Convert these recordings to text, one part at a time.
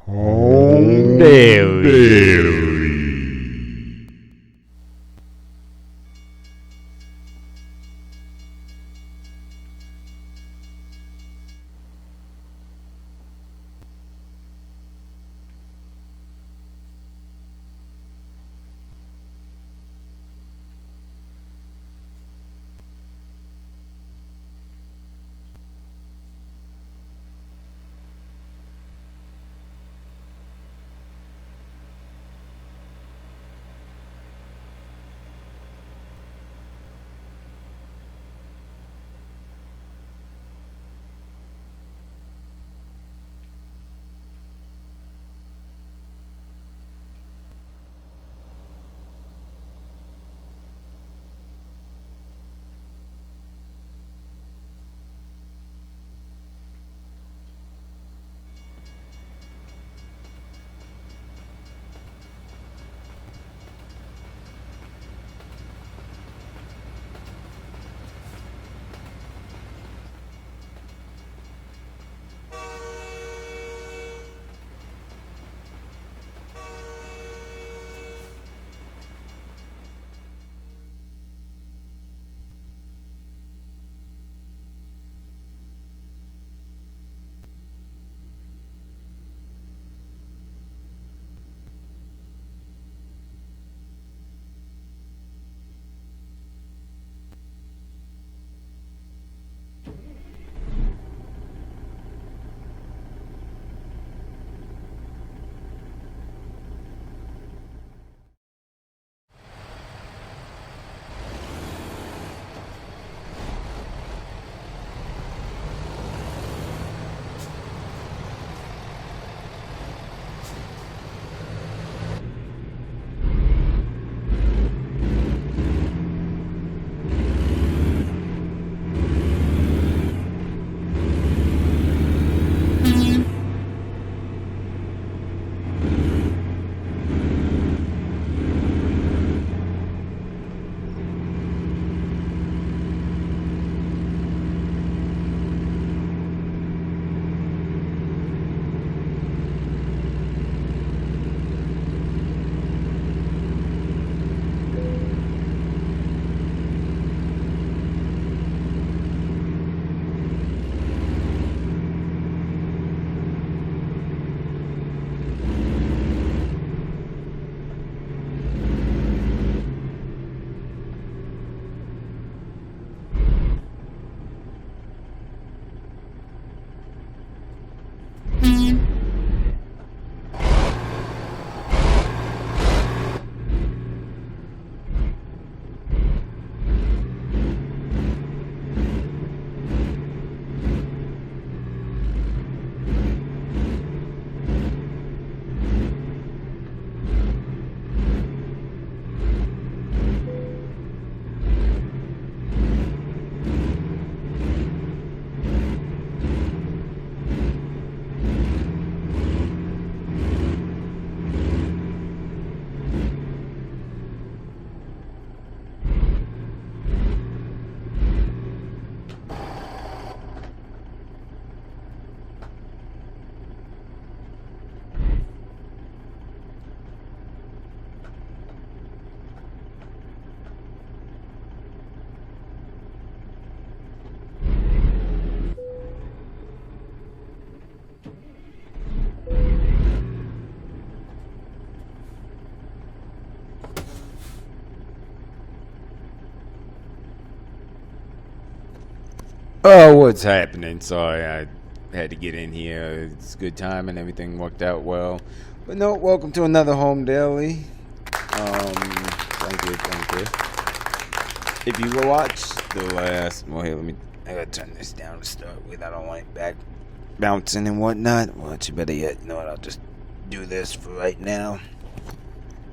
Home Daily. Oh, what's happening? Sorry, I had to get in here. It's a good time and everything worked out well. But no, welcome to another Home Daily. Thank you. If you watched the last, well, here, I gotta turn this down to start with. I don't want it back bouncing and whatnot. Well, you better yet, you know what? I'll just do this for right now.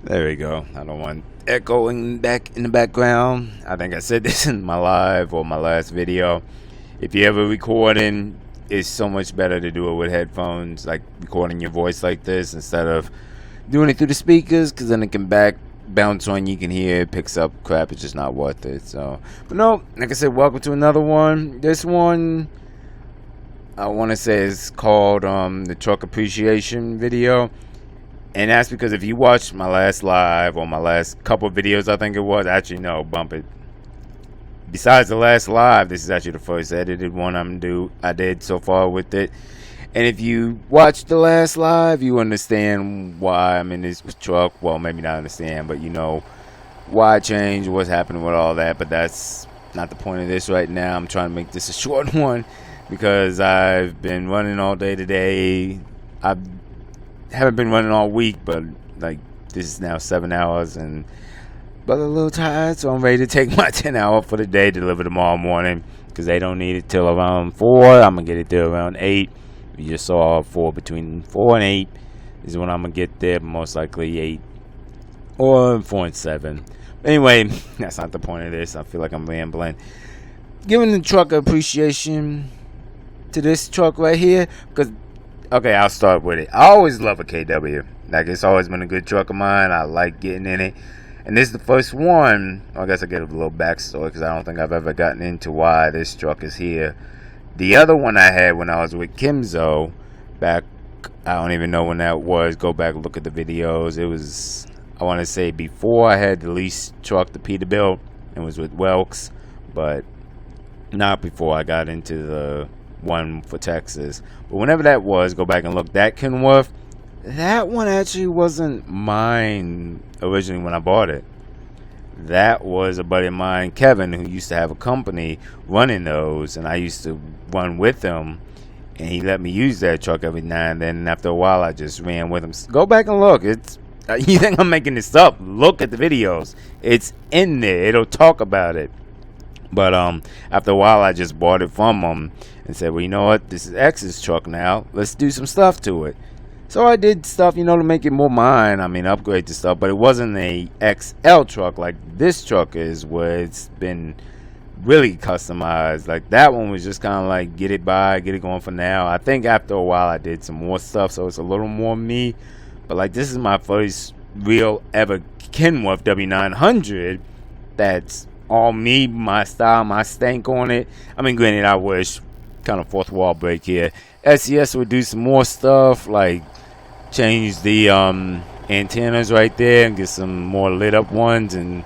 There we go. I don't want echoing back in the background. I think I said this in my live or my last video. If you're ever recording, it's so much better to do it with headphones, like recording your voice like this instead of doing it through the speakers, because then it can bounce on you can hear it picks up crap. It's just not worth it. So, but no, like I said, welcome to another one. This one, I want to say it's called the truck appreciation video. And that's because if you watched my last live or my last couple of videos, I think it was, actually no, bump it. Besides the last live, this is actually the first edited one I did so far with it. And if you watch the last live, you understand why I'm in this truck. Well, maybe not understand, but you know why I changed, what's happening with all that. But that's not the point of this right now. I'm trying to make this a short one because I've been running all day today. I haven't been running all week, but like this is now 7 hours and but a little tired, so I'm ready to take my 10 hour for the day, deliver tomorrow morning because they don't need it till around 4. I'm gonna get it there around 8. You just saw 4, between 4 and 8 is when I'm gonna get there, most likely 8 or 4 and 7. Anyway, that's not the point of this. I feel like I'm rambling. Giving the truck appreciation to this truck right here because, okay, I'll start with it. I always love a KW. Like, it's always been a good truck of mine. I like getting in it. And this is the first one. I guess I get a little backstory because I don't think I've ever gotten into why this truck is here. The other one I had when I was with Kimzo back, I don't even know when that was. Go back and look at the videos. It was, I want to say, before I had the lease truck, the Peterbilt. It was with Welks, but not before I got into the one for Texas. But whenever that was, go back and look. That Kenworth, that one actually wasn't mine originally when I bought it. That was a buddy of mine, Kevin, who used to have a company running those, and I used to run with him, and he let me use that truck every now and then. And after a while, I just ran with him. Go back and look. It's you think I'm making this up? Look at the videos. It's in there. It'll talk about it. But after a while, I just bought it from him and said, well, you know what? This is X's truck now. Let's do some stuff to it. So I did stuff, to make it more mine. I mean, upgrade the stuff. But it wasn't a XL truck like this truck is, where it's been really customized. Like, that one was just kind of like, get it going for now. I think after a while, I did some more stuff, so it's a little more me. But, like, this is my first real ever Kenworth W900 that's all me, my style, my stank on it. I mean, granted, I wish, kind of fourth wall break here, SES would do some more stuff, like change the antennas right there and get some more lit up ones, and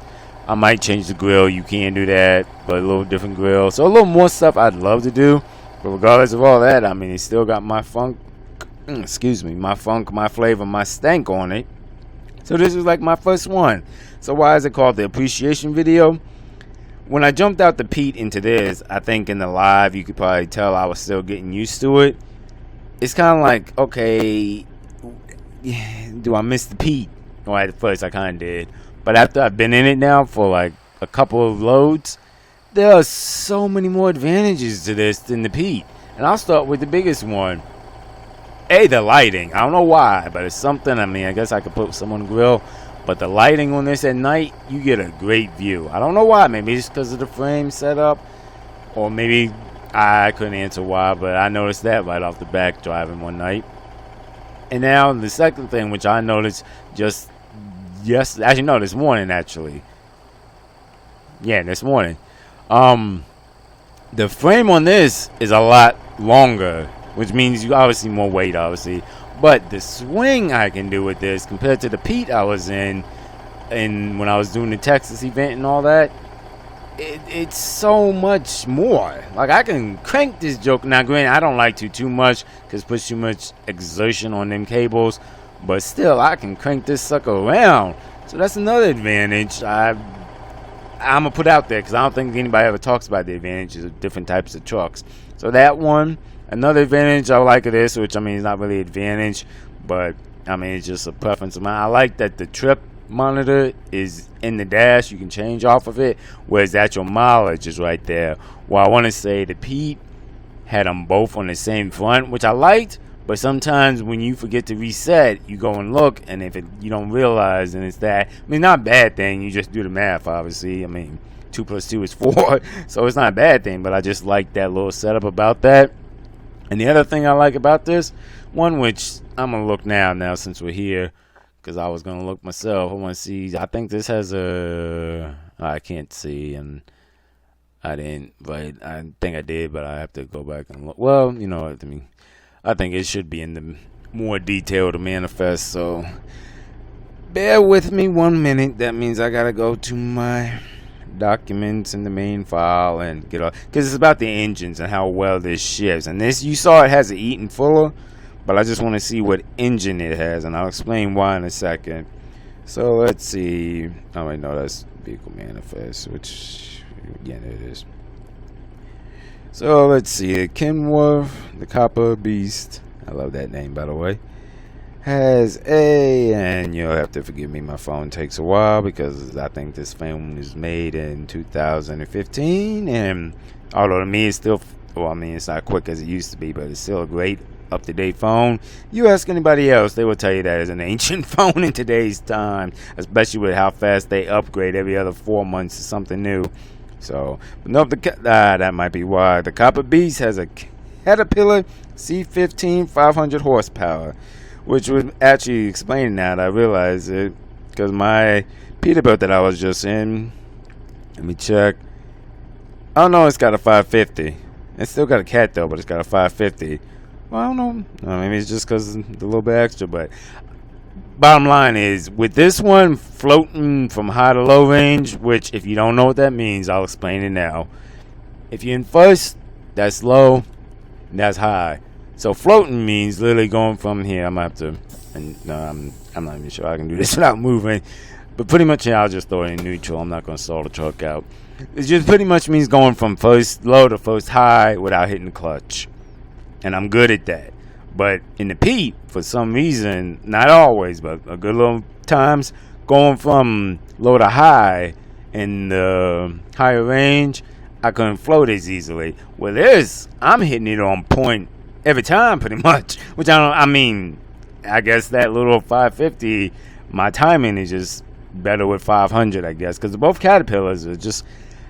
I might change the grill. You can do that, but a little different grill. So a little more stuff I'd love to do. But regardless of all that, I mean, it still got my funk, my funk, my flavor, my stank on it. So this was like my first one. So why is it called the appreciation video? When I jumped out the Pete into this, I think in the live you could probably tell I was still getting used to it. It's kind of like, okay, do I miss the Pete? Well, at first I kind of did. But after I've been in it now for like a couple of loads, there are so many more advantages to this than the Pete. And I'll start with the biggest one. The lighting. I don't know why, but it's something. I mean, I guess I could put some on the grill. But the lighting on this at night, you get a great view. I don't know why. Maybe it's because of the frame setup. Or maybe I couldn't answer why, but I noticed that right off the back driving one night. And now the second thing, which I noticed this morning actually. Yeah, this morning. The frame on this is a lot longer, which means you obviously more weight, obviously. But the swing I can do with this compared to the Pete I was in when I was doing the Texas event and all that, it's so much more. Like, I can crank this joke. Now, granted, I don't like to too much because it puts too much exertion on them cables. But still, I can crank this sucker around. So that's another advantage I'm going to put out there because I don't think anybody ever talks about the advantages of different types of trucks. So that one. Another advantage I like of this, which I mean is not really an advantage, but I mean it's just a preference of mine. I like that the trip monitor is in the dash. You can change off of it, whereas the actual mileage is right there. Well, I want to say the Pete had them both on the same front, which I liked, but sometimes when you forget to reset, you go and look, and if you don't realize, and it's that. I mean, not a bad thing. You just do the math, obviously. I mean, 2 + 2 is 4, so it's not a bad thing, but I just like that little setup about that. And the other thing I like about this one, which I'm going to look now since we're here, because I was going to look myself. I want to see. I think this has I can't see. And I didn't, but I think I did, but I have to go back and look. Well, you know what I mean. I think it should be in the more detail to manifest, so bear with me 1 minute. That means I gotta go to my documents in the main file and get off, because it's about the engines and how well this ships. And this, you saw it has an Eaton Fuller, but I just want to see what engine it has, and I'll explain why in a second. So let's see. Oh wait, no, that's vehicle manifest, which yeah, it is. So let's see. Kenworth, the Copper Beast. I love that name, by the way. Has a, and you'll have to forgive me, my phone takes a while because I think this phone was made in 2015, and although to me it's still, well, I mean, it's not quick as it used to be, but it's still a great up-to-date phone. You ask anybody else, they will tell you that it's an ancient phone in today's time, especially with how fast they upgrade every other 4 months to something new. So, but no, that might be why. The Copper Beast has a Caterpillar C15 500 horsepower, which would actually explain that. I realized it because my Peterbilt that I was just in, let me check. Oh no, it's got a 550. It's still got a cat though, but it's got a 550. Well, I don't know. Maybe it's just because the little bit extra, but bottom line is, with this one floating from high to low range, which if you don't know what that means, I'll explain it now. If you're in first, that's low, and that's high. So floating means literally going from here. I'm gonna have to, and no, I'm not even sure I can do this without moving. But pretty much, yeah, I'll just throw it in neutral. I'm not gonna stall the truck out. It just pretty much means going from first low to first high without hitting the clutch, and I'm good at that. But in the Pete, for some reason, not always, but a good little times, going from low to high in the higher range, I couldn't float as easily. With this, I'm hitting it on point every time, pretty much. Which I mean, I guess that little 550, my timing is just better with 500, I guess, because both Caterpillars are just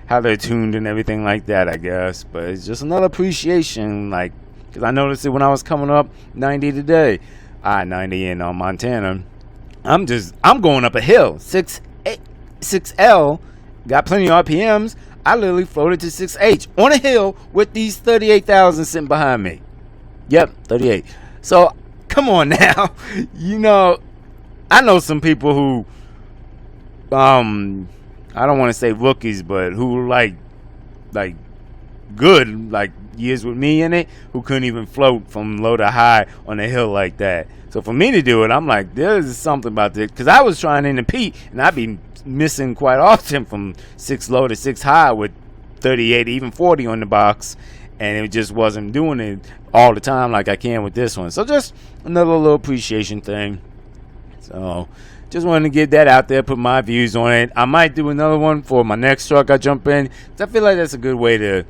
how they're tuned and everything like that, I guess. But it's just another appreciation, like, because I noticed it when I was coming up 90 today, 90 in Montana. I'm going up a hill, 6L, got plenty of RPMs. I literally floated to 6H on a hill with these 38,000 sitting behind me. Yep, 38. So, come on now. You know, I know some people who, I don't want to say rookies, but who like good, like years with me in it, who couldn't even float from low to high on a hill like that. So for me to do it, I'm like, there's something about this. Because I was trying in the Pete, and I'd be missing quite often from 6 low to 6 high with 38, even 40 on the box. And it just wasn't doing it all the time like I can with this one. So just another little appreciation thing. So just wanted to get that out there, put my views on it. I might do another one for my next truck I jump in. I feel like that's a good way to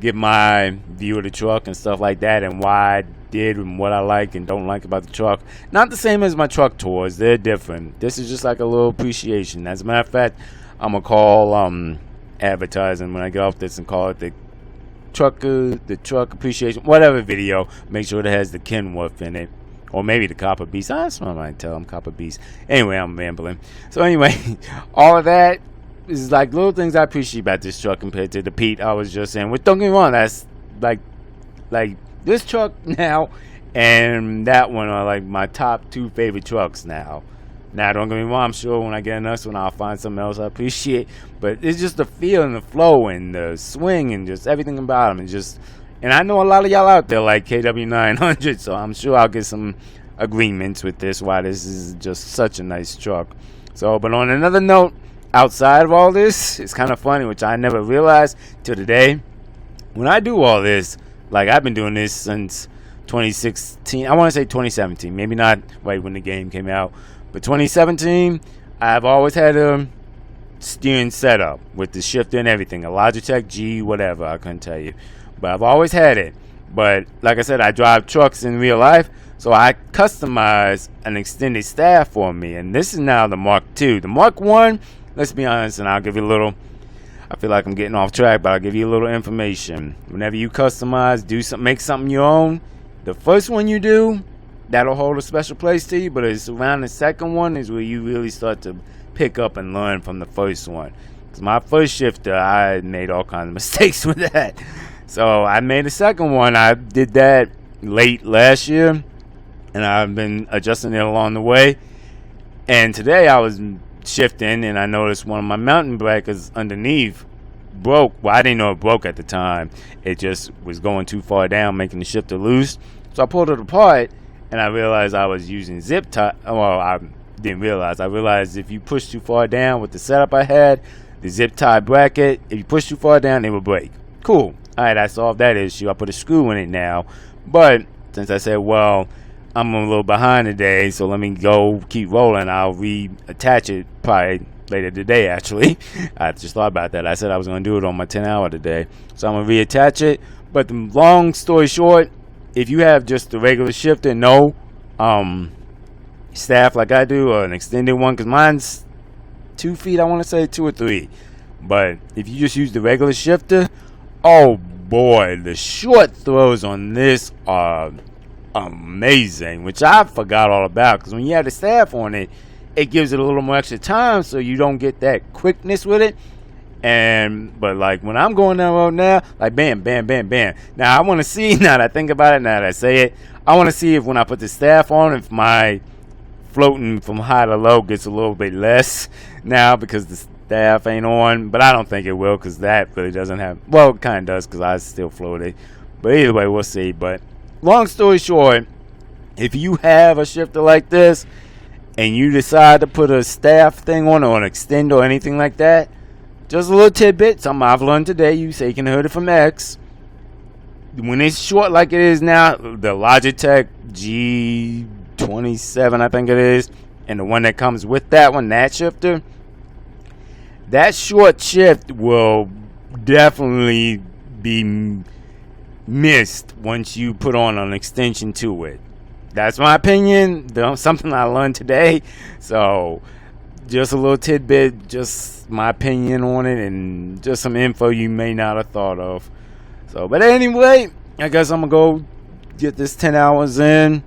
give my view of the truck and stuff like that, and why I did and what I like and don't like about the truck. Not the same as my truck tours. They're different. This is just like a little appreciation. As a matter of fact, I'm going to call advertising when I get off this and call it the truck appreciation, whatever video. Make sure it has the Kenworth in it, or maybe the Copper Beast. That's what I might tell them, Copper Beast. Anyway, I'm rambling. So anyway, all of that is like little things I appreciate about this truck compared to the Pete I was just in. Which, don't get me wrong, that's like this truck now and that one are like my top 2 favorite trucks now. Now, don't get me wrong, I'm sure when I get another one, I'll find something else I appreciate. But it's just the feel and the flow and the swing and just everything about them. And I know a lot of y'all out there like KW900, so I'm sure I'll get some agreements with this, why this is just such a nice truck. So, but on another note, outside of all this, it's kind of funny, which I never realized till today. When I do all this, like I've been doing this since 2016. I want to say 2017, maybe not right when the game came out. But 2017, I've always had a steering setup with the shifter and everything. A Logitech G, whatever, I couldn't tell you. But I've always had it. But like I said, I drive trucks in real life, so I customized an extended staff for me. And this is now the Mark II. The Mark I, let's be honest, and I'll give you a little, I feel like I'm getting off track, but I'll give you a little information. Whenever you customize, do something, make something your own, the first one you do, that'll hold a special place to you, but it's around the second one is where you really start to pick up and learn from the first one. 'Cause my first shifter, I made all kinds of mistakes with that. So I made a second one. I did that late last year, and I've been adjusting it along the way. And today I was shifting, and I noticed one of my mountain breakers underneath broke. Well, I didn't know it broke at the time. It just was going too far down, making the shifter loose. So I pulled it apart, and I realized I was using zip tie. Well, I didn't realize. I realized if you push too far down with the setup I had, the zip tie bracket, if you push too far down, it would break. Cool. All right, I solved that issue. I put a screw in it now. But since I said, well, I'm a little behind today, so let me go keep rolling. I'll reattach it probably later today, actually. I just thought about that. I said I was going to do it on my 10-hour today. So I'm going to reattach it. But the long story short, if you have just the regular shifter, no staff like I do, or an extended one, because mine's 2 feet, I want to say 2 or 3. But if you just use the regular shifter, oh boy, the short throws on this are amazing, which I forgot all about, because when you have the staff on it, it gives it a little more extra time, so you don't get that quickness with it. But like when I'm going down the road now, like bam, bam, bam, bam. Now I want to see, now that I think about it, now that I say it, I want to see if when I put the staff on, if my floating from high to low gets a little bit less now because the staff ain't on. But I don't think it will, because that really doesn't have, well, it kind of does, because I still floated. But either way, we'll see. But long story short, if you have a shifter like this and you decide to put a staff thing on, or an extender or anything like that, just a little tidbit, something I've learned today. You say you can heard it from X. When it's short like it is now, the Logitech G27, I think it is, and the one that comes with that one, that shifter, that short shift will definitely be missed once you put on an extension to it. That's my opinion. Something I learned today. So just a little tidbit, just my opinion on it, and just some info you may not have thought of. So, but anyway, I guess I'm gonna go get this 10 hours in.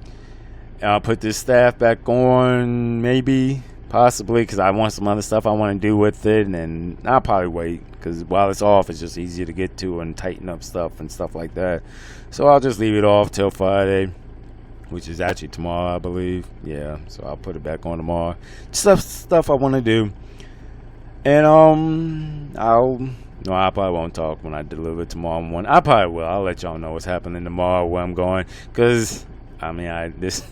I'll put this staff back on, maybe, possibly, because I want some other stuff I want to do with it, and I'll probably wait, because while it's off, it's just easier to get to and tighten up stuff and stuff like that. So I'll just leave it off till Friday, which is actually tomorrow, I believe. Yeah, so I'll put it back on tomorrow. Stuff I want to do. And I probably won't talk when I deliver it tomorrow morning. I probably will. I'll let y'all know what's happening tomorrow, where I'm going. Because, I mean, this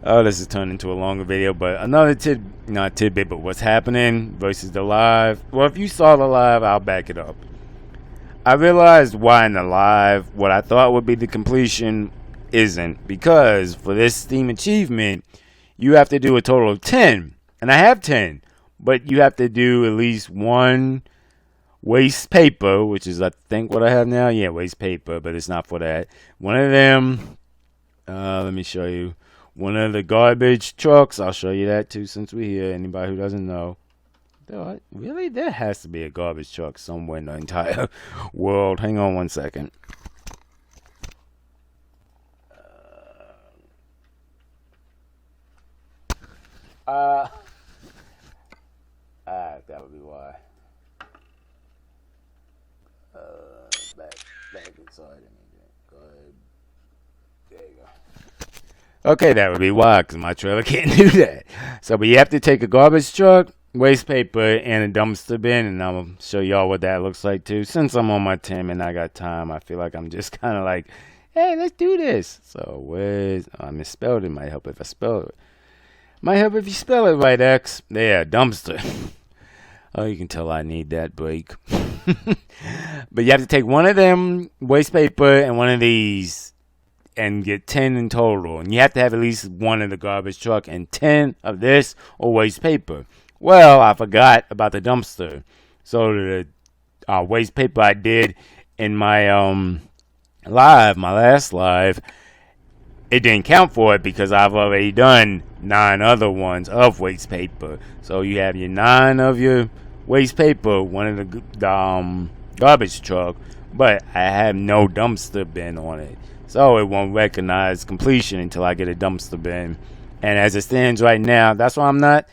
is turned into a longer video. But another not tidbit, but what's happening versus the live. Well, if you saw the live, I'll back it up. I realized why in the live, what I thought would be the completion isn't. Because for this Steam achievement, you have to do a total of 10. And I have 10. But you have to do at least one waste paper, which is, I think, what I have now. Yeah, waste paper, but it's not for that. One of them, let me show you. One of the garbage trucks. I'll show you that, too, since we're here. Anybody who doesn't know. Really? There has to be a garbage truck somewhere in the entire world. Hang on one second. That would be why. Back inside. Go ahead. There you go. Okay, that would be why, because my trailer can't do that. So, but you have to take a garbage truck, waste paper, and a dumpster bin, and I'm going to show y'all what that looks like, too. Since I'm on my 10 and I got time, I feel like I'm just kind of like, hey, let's do this. So, I misspelled it. Might help if I spell it. Might help if you spell it right, X. There, dumpster. Oh, you can tell I need that break. But you have to take one of them waste paper and one of these and get 10 in total. And you have to have at least one in the garbage truck and 10 of this or waste paper. Well, I forgot about the dumpster. So the waste paper I did in my my last live, it didn't count for it because I've already done 9 other ones of waste paper. So you have your 9 of your waste paper, one of the garbage truck, but I have no dumpster bin on it. So it won't recognize completion until I get a dumpster bin. And as it stands right now, that's why I'm not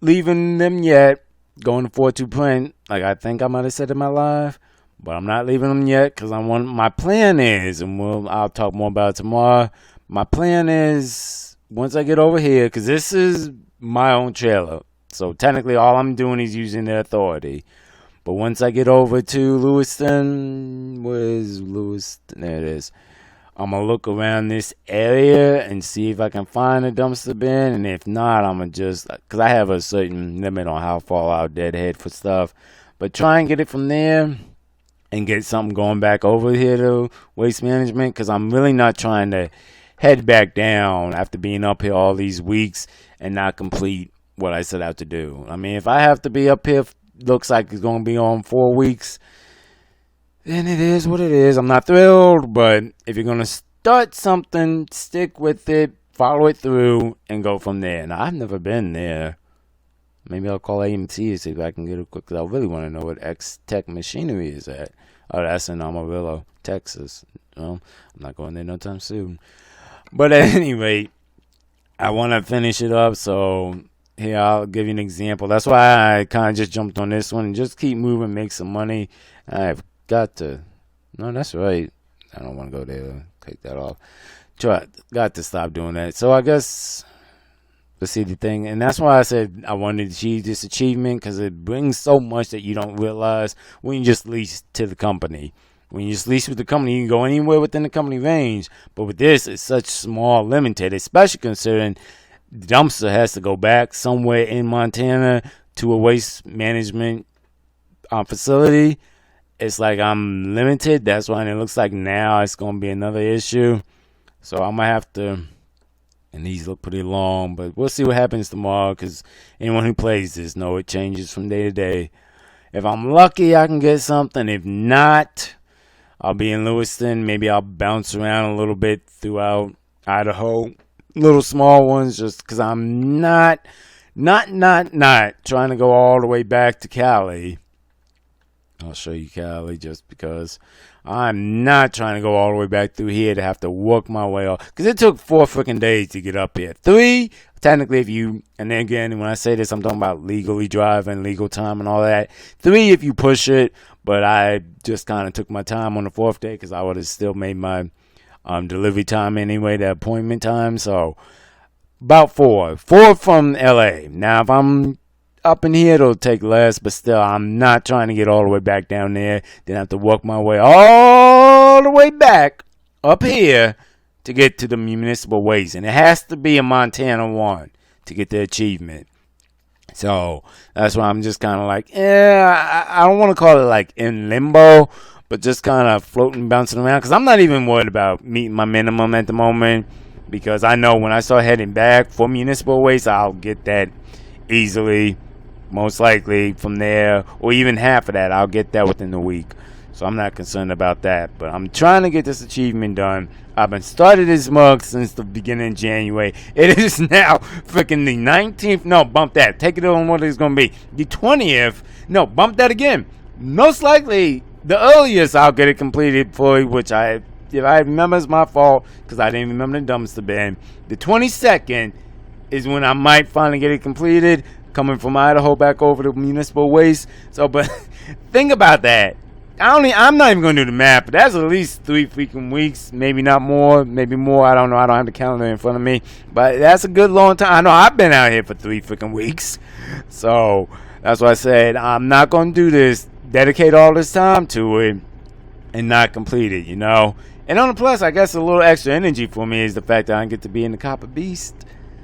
leaving them yet. going to 4-2 print, like I think I might have said in my live, but I'm not leaving them yet because my plan is, and I'll talk more about it tomorrow. My plan is once I get over here, because this is my own trailer, so technically all I'm doing is using the authority. But once I get over to Lewiston, where's Lewiston? There it is. I'm going to look around this area and see if I can find a dumpster bin. And if not, I'm going to just, because I have a certain limit on how far I'll deadhead for stuff. But try and get it from there and get something going back over here to Waste Management. Because I'm really not trying to head back down after being up here all these weeks and not complete what I set out to do. I mean, if I have to be up here, looks like it's going to be on 4 weeks, then it is what it is. I'm not thrilled, but if you're going to start something, stick with it, follow it through, and go from there. Now, I've never been there. Maybe I'll call AMT to see if I can get it quick, because I really want to know what X-Tech Machinery is at. Oh, that's in Amarillo, Texas. I'm not going there no time soon. But at any rate, I want to finish it up, so here, I'll give you an example. That's why I kind of just jumped on this one. Just keep moving, make some money. I've got to. No, that's right. I don't want to go there. Take that off. Got to stop doing that. So I guess let's see the thing. And that's why I said I wanted to achieve this achievement, because it brings so much that you don't realize when you just lease to the company. When you just lease with the company, you can go anywhere within the company range. But with this, it's such small, limited, especially considering the dumpster has to go back somewhere in Montana to a waste management facility. It's like I'm limited. That's why it looks like now it's going to be another issue. So I'm going to have to, and these look pretty long, but we'll see what happens tomorrow, because anyone who plays this know it changes from day to day. If I'm lucky, I can get something. If not, I'll be in Lewiston. Maybe I'll bounce around a little bit throughout Idaho. Little small ones, just because I'm not trying to go all the way back to Cali. I'll show you Cali just because I'm not trying to go all the way back through here to have to work my way off. Because it took 4 freaking days to get up here. 3, technically, if you, and then again, when I say this, I'm talking about legally driving, legal time and all that. 3 if you push it, but I just kind of took my time on the 4th day because I would have still made my delivery time anyway, the appointment time. So about 4 from LA. Now if I'm up in here, it'll take less, but still I'm not trying to get all the way back down there, then I have to work my way all the way back up here to get to the municipal waste. And it has to be a Montana one to get the achievement. So that's why I'm just kind of like, I don't want to call it like in limbo, but just kind of floating, bouncing around, because I'm not even worried about meeting my minimum at the moment, because I know when I start heading back for municipal waste, I'll get that easily, most likely from there, or even half of that, I'll get that within the week. So I'm not concerned about that, but I'm trying to get this achievement done. I've been started this mug since the beginning of January. It is now freaking the 19th. No, bump that. Take it on what it's going to be. The 20th. No, bump that again. Most likely the earliest I'll get it completed fully, which if I remember, it's my fault because I didn't remember the dumpster bin. The 22nd is when I might finally get it completed, coming from Idaho back over to municipal waste. So, but think about that. I'm not even going to do the math, but that's at least 3 freaking weeks, maybe not more, maybe more. I don't know. I don't have the calendar in front of me, but that's a good long time. I know I've been out here for 3 freaking weeks. So that's why I said I'm not going to do this, dedicate all this time to it and not complete it, you know. And on the plus, I guess a little extra energy for me is the fact that I get to be in the Copper Beast.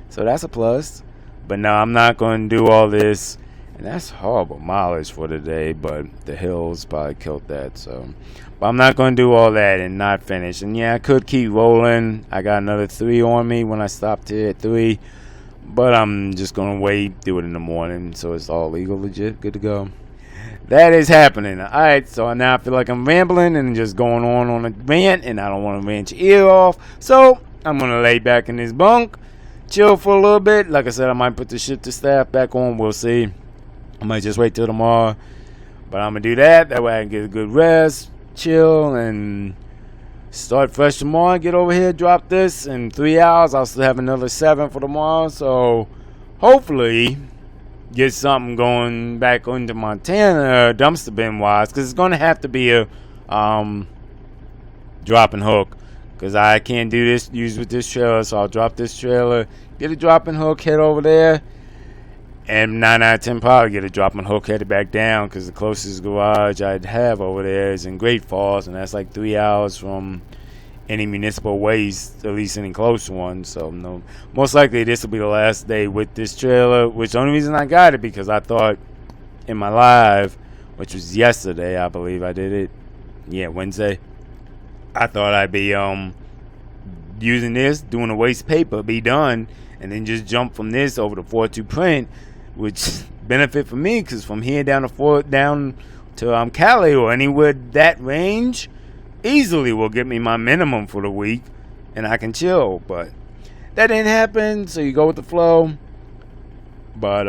So that's a plus. But no, I'm not going to do all this. And that's horrible mileage for today, but the hills probably killed that. So, but I'm not going to do all that and not finish. And yeah, I could keep rolling. I got another 3 on me when I stopped here at 3. But I'm just going to wait, do it in the morning. So it's all legal, legit, good to go. That is happening. All right, so now I feel like I'm rambling and just going on a rant, and I don't want to rant your ear off. So I'm going to lay back in this bunk, chill for a little bit. Like I said, I might put the shit to staff back on. We'll see. I might just wait till tomorrow. But I'm going to do that. That way I can get a good rest, chill, and start fresh tomorrow. Get over here, drop this in 3 hours. I'll still have another 7 for tomorrow. So hopefully get something going back into Montana, dumpster bin wise, because it's going to have to be a drop and hook, because I can't do this use with this trailer. So I'll drop this trailer, get a drop and hook, head over there, and 9 out of 10 probably get a drop and hook headed back down, because the closest garage I'd have over there is in Great Falls, and that's like 3 hours from any municipal waste, at least any close one. So no, most likely this will be the last day with this trailer, which the only reason I got it because I thought in my live, which was yesterday, I believe I did it, yeah, Wednesday, I thought I'd be using this, doing a waste paper, be done, and then just jump from this over to 4-2 print, which benefit for me, because from here down to Cali or anywhere that range easily will get me my minimum for the week, and I can chill. But that didn't happen, so you go with the flow. But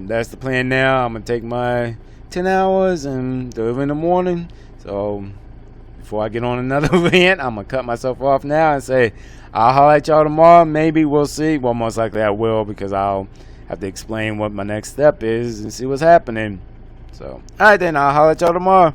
that's the plan now. I'm gonna take my 10 hours and deliver in the morning. So before I get on another rant, I'm gonna cut myself off now and say I'll holler at y'all tomorrow. Maybe we'll see. Well, most likely I will, because I'll have to explain what my next step is and see what's happening. So alright then, I'll holler at y'all tomorrow.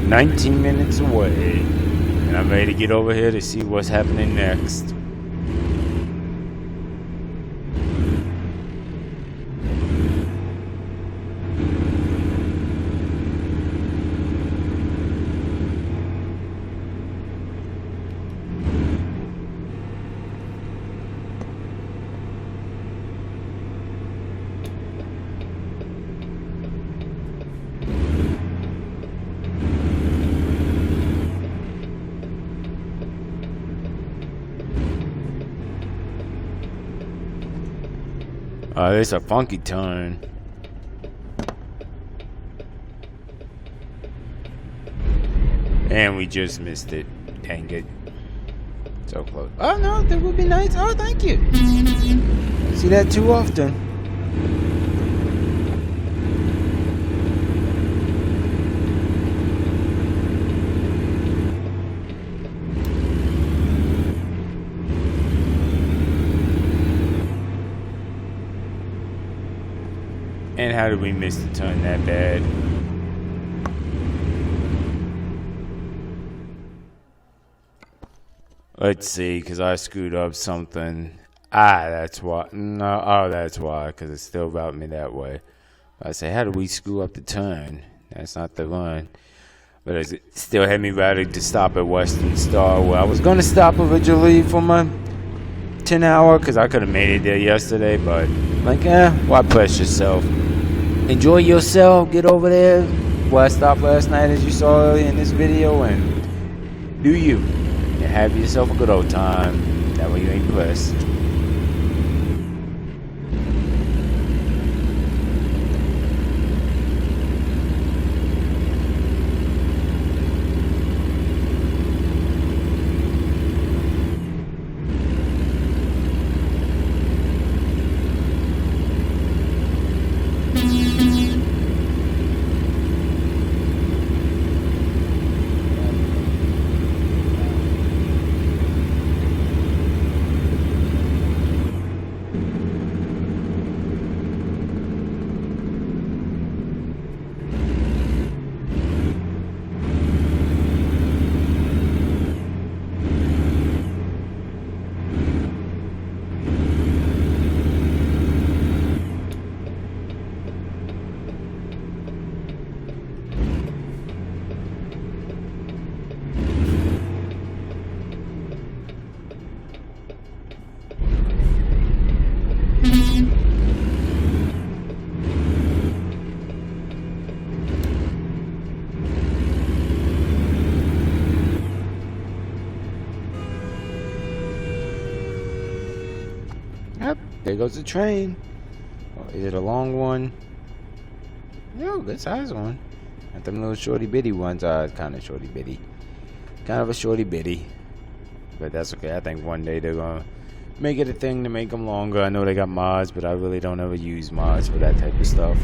19 minutes away. And I'm ready to get over here to see what's happening next. It's a funky turn. And we just missed it. Dang it. So close. Oh no, that would be nice. Oh, thank you. I see that too often. And how did we miss the turn that bad? Let's see, because I screwed up something. That's why. No, oh, that's why, because it still routed me that way. I say, how did we screw up the turn? That's not the run. But it still had me routed to stop at Western Star, where I was going to stop originally for my 10 hour, because I could have made it there yesterday, but like, why press yourself? Enjoy yourself, get over there where I stopped last night, as you saw earlier in this video, and do you. And have yourself a good old time. That way you ain't pressed. Yep, there goes the train. Oh, is it a long one? No, good size one. Not them little shorty bitty ones are kind of shorty bitty. Kind of a shorty bitty. But that's okay. I think one day they're going to make it a thing to make them longer. I know they got mods, but I really don't ever use mods for that type of stuff.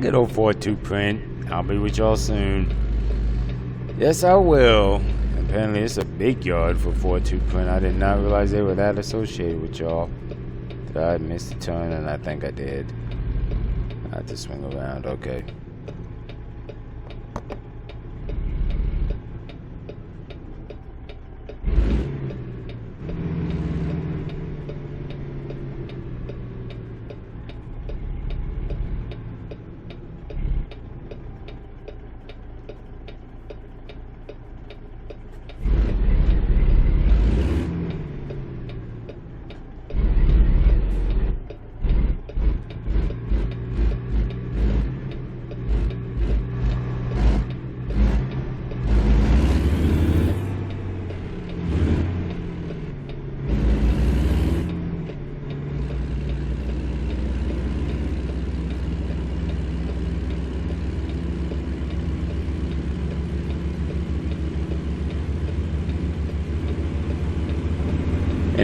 Good old 4-2 print. I'll be with y'all soon. Yes, I will. Apparently, it's a big yard for 4-2 print. I did not realize they were that associated with y'all. Did I miss the turn? And I think I did. I have to swing around. Okay.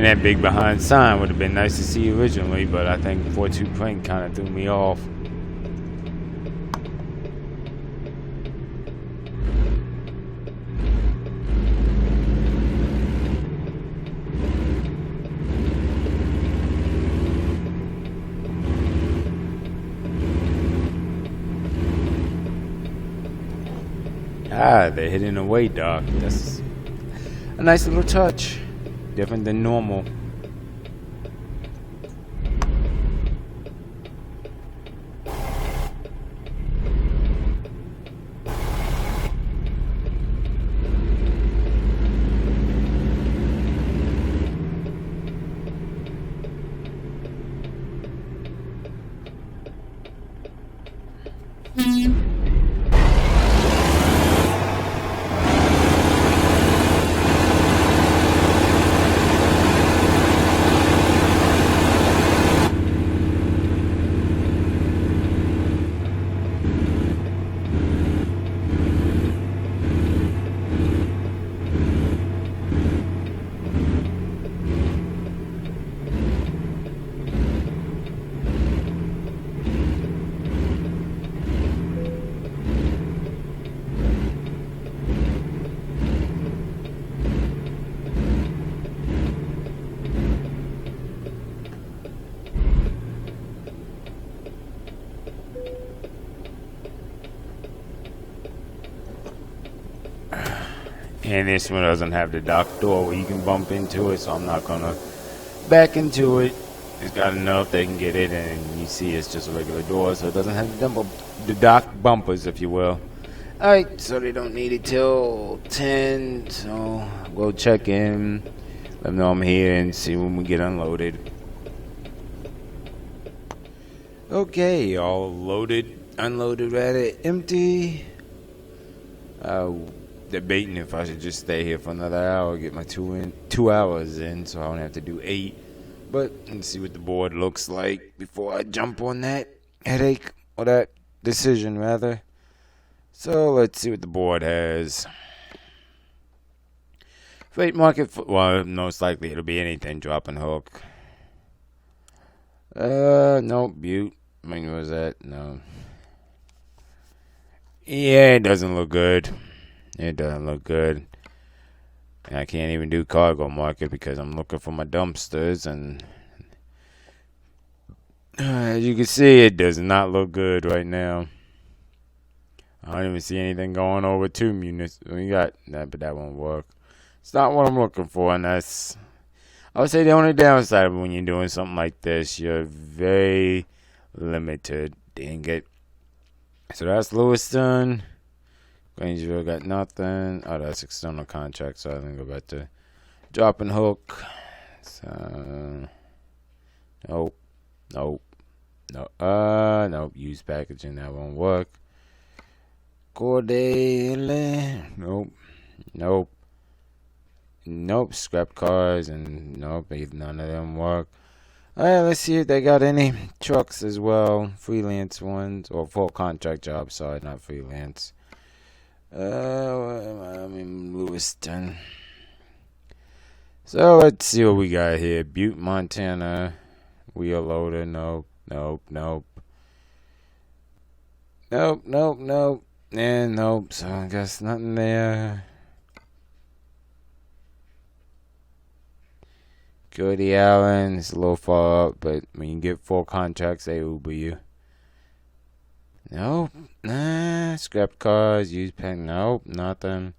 that big behind sign would have been nice to see originally, but I think 4-2 print kind of threw me off. Ah, they're hitting away, Doc. That's a nice little touch. Different than normal. And this one doesn't have the dock door where you can bump into it, so I'm not gonna back into it. It's got enough they can get it, and you see it's just a regular door, so it doesn't have the dock bumpers, if you will. Alright, so they don't need it till 10, so we'll check in, let them know I'm here, and see when we get unloaded. Okay, all loaded, unloaded, ready, empty. Debating if I should just stay here for another hour, get my 2 hours in, so I don't have to do 8. But let's see what the board looks like before I jump on that headache, or that decision rather. So let's see what the board has. Freight market, well, most likely it'll be anything dropping hook. No, Butte. I mean, what was that? No. Yeah, it doesn't look good. It doesn't look good. And I can't even do cargo market because I'm looking for my dumpsters, and as you can see, it does not look good right now. I don't even see anything going over 2 units. We got that, but that won't work. It's not what I'm looking for, and that's, I would say, the only downside of when you're doing something like this. You're very limited. Dang it. So that's Lewiston. Grangeville got nothing. Oh, that's external contract, so I didn't go back to dropping hook. So, nope. Nope. Used packaging, that won't work. Cordele. Nope. Scrap cars, and nope, none of them work. Alright, let's see if they got any trucks as well. Freelance ones, or full contract jobs, sorry, not freelance. I'm in Lewiston. So let's see what we got here. Butte, Montana. Wheel loader. Nope. And nope. So I guess nothing there. Cody Allen. It's a little far up, but when you get full contracts, they Uber you. Nope. Scrap cars, used pack. Nope. Nothing.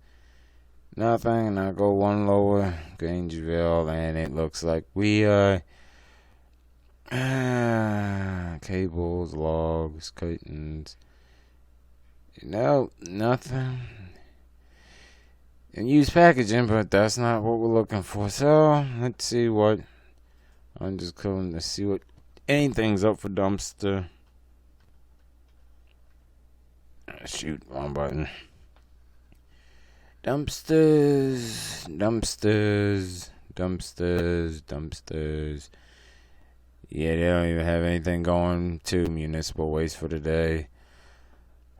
And I go one lower. Grangeville, and it looks like we are. Cables, logs, curtains. Nope. Nothing. And used packaging, but that's not what we're looking for. So let's see what. I'm just going to see what anything's up for dumpster. Shoot, wrong button. Dumpsters. Yeah, they don't even have anything going to municipal waste for today.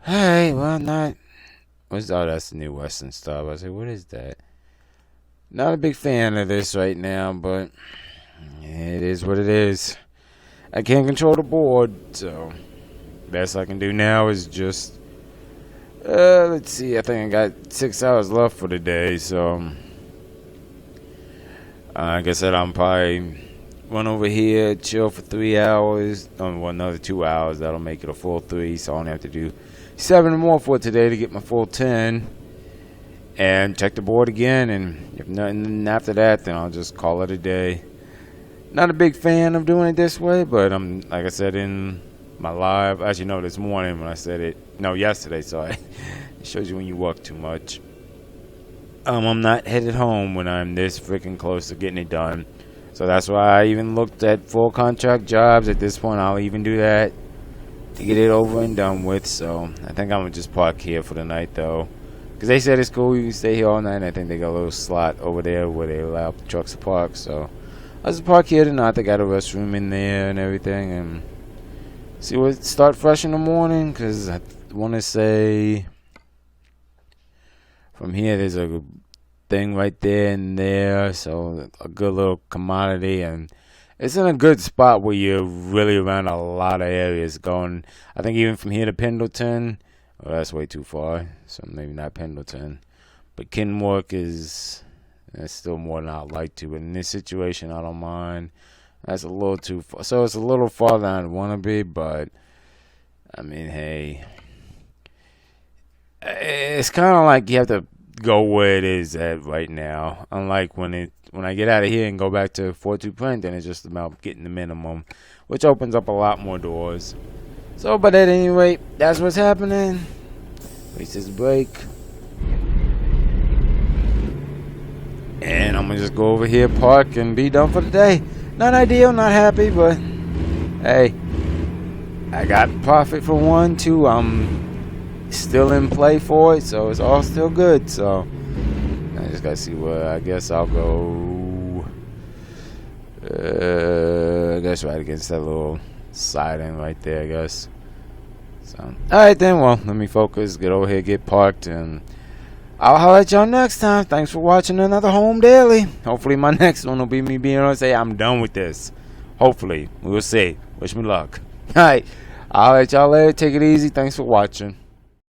Hey, well, not. Oh, that's the new Western Star. I say, what is that? Not a big fan of this right now, but it is what it is. I can't control the board, so best I can do now is just let's see. I think I got 6 hours left for the day, so like I said, I'm probably run over here, chill for 3 hours. Well, another 2 hours. That'll make it a full 3, so I only have to do 7 more for today to get my full 10. And check the board again, and if nothing after that, then I'll just call it a day. Not a big fan of doing it this way, but I'm, like I said in my live, actually no, this morning when I said it, no, yesterday, sorry. It shows you when you work too much. I'm not headed home when I'm this freaking close to getting it done. So that's why I even looked at full contract jobs. At this point, I'll even do that to get it over and done with. So I think I'm going to just park here for the night, though. Because they said it's cool, you can stay here all night. I think they got a little slot over there where they allow trucks to park. So I'll just park here tonight. They got a restroom in there and everything. And see what start fresh in the morning. Because I want to say from here there's a thing right there and there. So a good little commodity. And it's in a good spot where you're really around a lot of areas going. I think even from here to Pendleton. Well, that's way too far, so maybe not Pendleton. But Kennewick that's still more than I'd like to. But in this situation, I don't mind. That's a little too far. So it's a little farther than I'd want to be, but, I mean, hey. It's kind of like you have to go where it is at right now. Unlike when I get out of here and go back to 4-2 print, then it's just about getting the minimum, which opens up a lot more doors. So, but at any rate, that's what's happening. Waste this break. And I'm going to just go over here, park, and be done for the day. Not ideal, not happy, but hey, I got profit for 1, 2. I'm still in play for it, so it's all still good. So, I just got to see where I guess I'll go. I guess right against that little siding right there, I guess. So, alright then, well, let me focus, get over here, get parked, and I'll holler at y'all next time. Thanks for watching another Home Daily. Hopefully my next one will be me being able to say I'm done with this. Hopefully. We'll see. Wish me luck. Alright, I'll holler at y'all later. Take it easy. Thanks for watching.